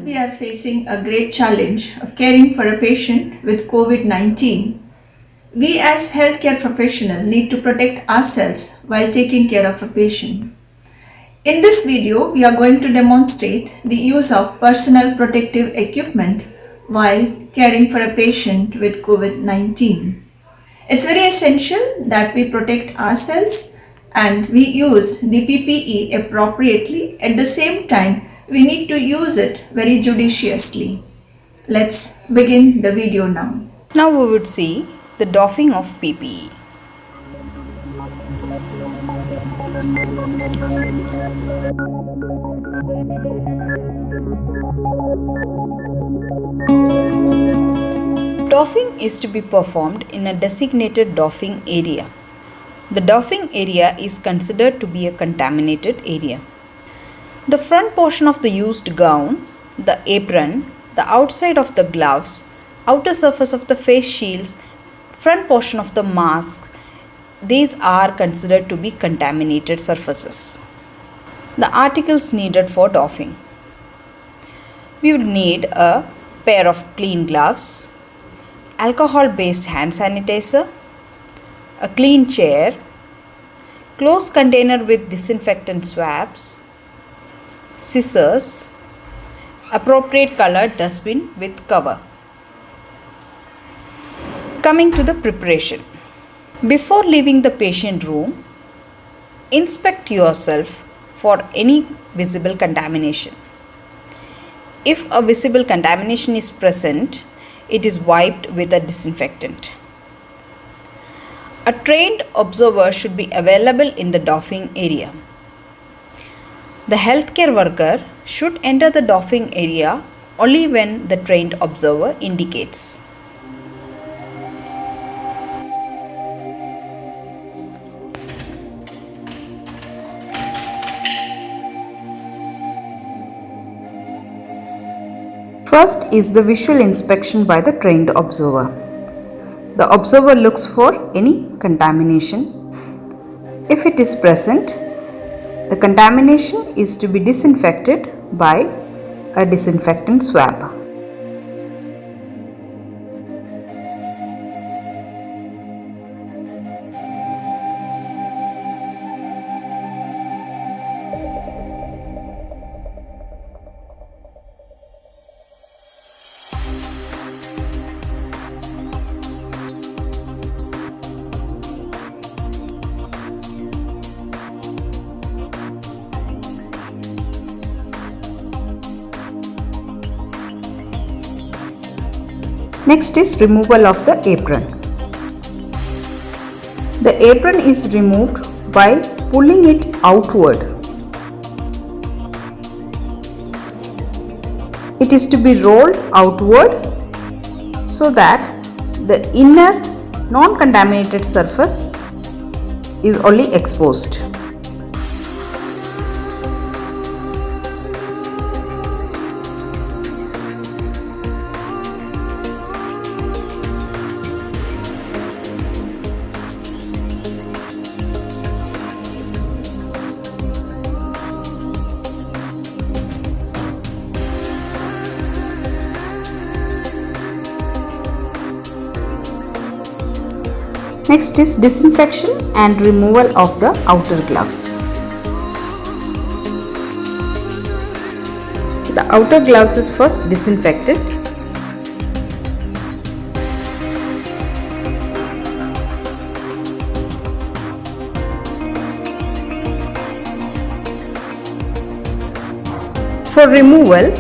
we are facing a great challenge of caring for a patient with COVID-19, we as healthcare professionals need to protect ourselves while taking care of a patient. In this video, we are going to demonstrate the use of personal protective equipment while caring for a patient with COVID-19. It's very essential that we protect ourselves and we use the PPE appropriately. At the same time, we need to use it very judiciously. Let's begin the video now. Now we would see the doffing of PPE. Doffing is to be performed in a designated doffing area. The doffing area is considered to be a contaminated area. The front portion of the used gown, the apron, the outside of the gloves, outer surface of the face shields, front portion of the mask, these are considered to be contaminated surfaces. The articles needed for doffing. We would need a pair of clean gloves, alcohol-based hand sanitizer, a clean chair, closed container with disinfectant swabs, scissors, appropriate colored dustbin with cover. Coming to the preparation. Before leaving the patient room, inspect yourself for any visible contamination. If a visible contamination is present, it is wiped with a disinfectant. A trained observer should be available in the doffing area. The healthcare worker should enter the doffing area only when the trained observer indicates. First is the visual inspection by the trained observer. The observer looks for any contamination. If it is present, the contamination is to be disinfected by a disinfectant swab. Next is removal of the apron. The apron is removed by pulling it outward. It is to be rolled outward so that the inner non-contaminated surface is only exposed. Next is disinfection and removal of the outer gloves. The outer gloves is first disinfected. For removal,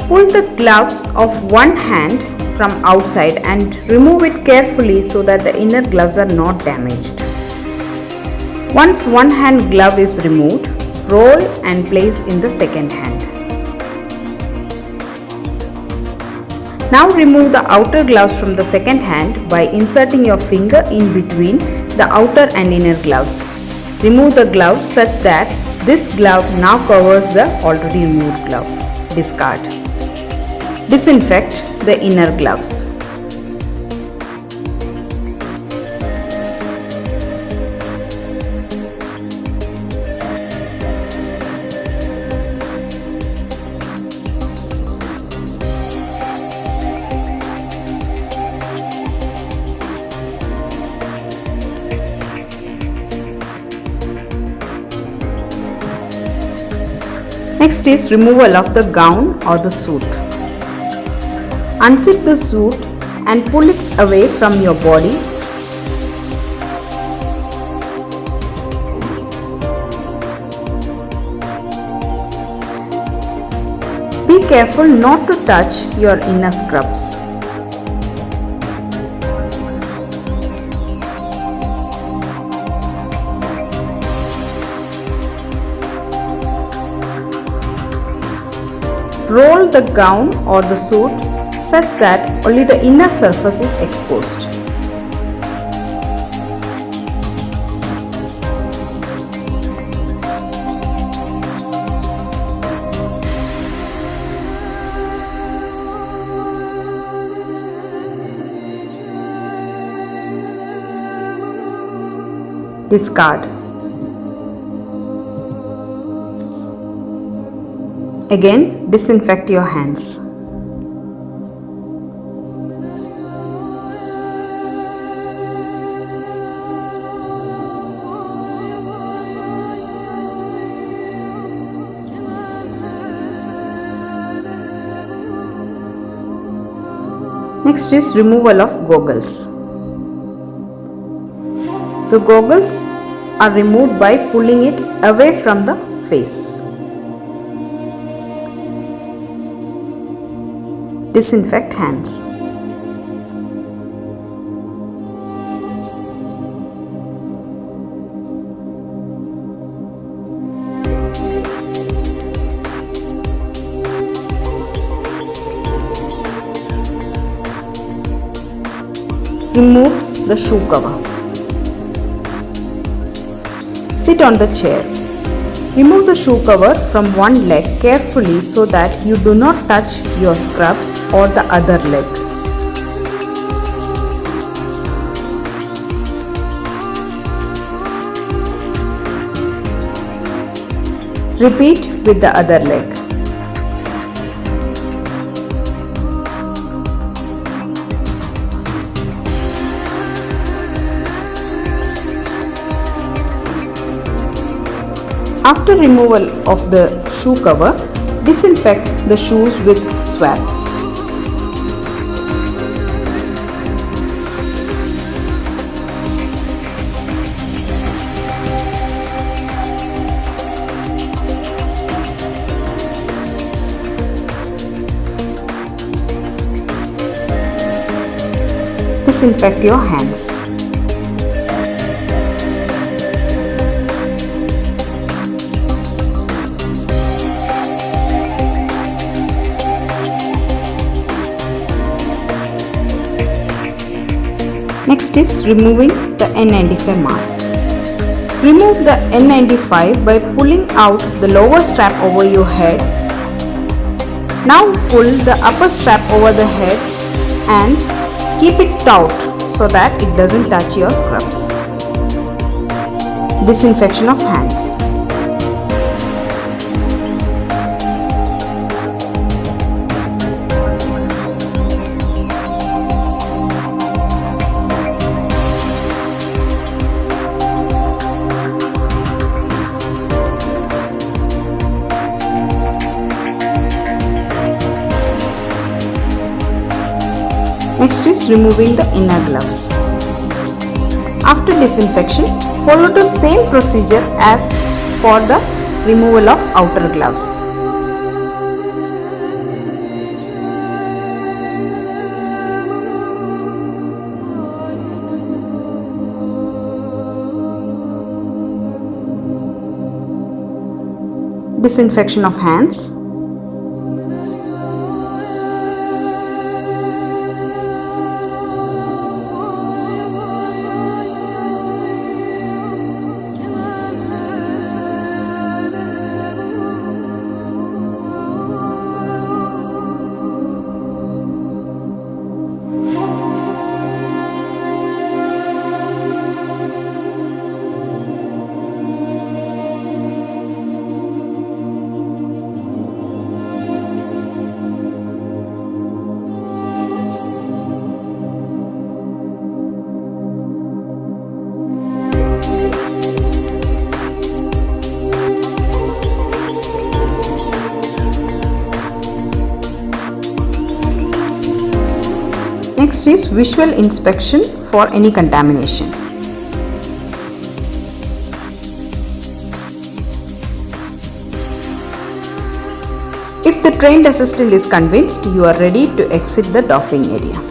pull the gloves of one hand from outside and remove it carefully so that the inner gloves are not damaged. Once one hand glove is removed, roll and place in the second hand. Now remove the outer gloves from the second hand by inserting your finger in between the outer and inner gloves. Remove the glove such that this glove now covers the already removed glove. Discard. Disinfect the inner gloves. Next is removal of the gown or the suit. Unzip the suit and pull it away from your body. Be careful not to touch your inner scrubs. Roll the gown or the suit such that only the inner surface is exposed. Discard. Again, disinfect your hands. Next is removal of goggles. The goggles are removed by pulling it away from the face. Disinfect hands. Remove the shoe cover. Sit on the chair. Remove the shoe cover from one leg carefully so that you do not touch your scrubs or the other leg. Repeat with the other leg. After removal of the shoe cover, disinfect the shoes with swabs. Disinfect your hands. Next is removing the N95 mask. Remove the N95 by pulling out the lower strap over your head. Now pull the upper strap over the head and keep it taut so that it doesn't touch your scrubs. Disinfection of hands. Next is removing the inner gloves. After disinfection, follow the same procedure as for the removal of outer gloves. Disinfection of hands. Next is visual inspection for any contamination. If the trained assistant is convinced, you are ready to exit the doffing area.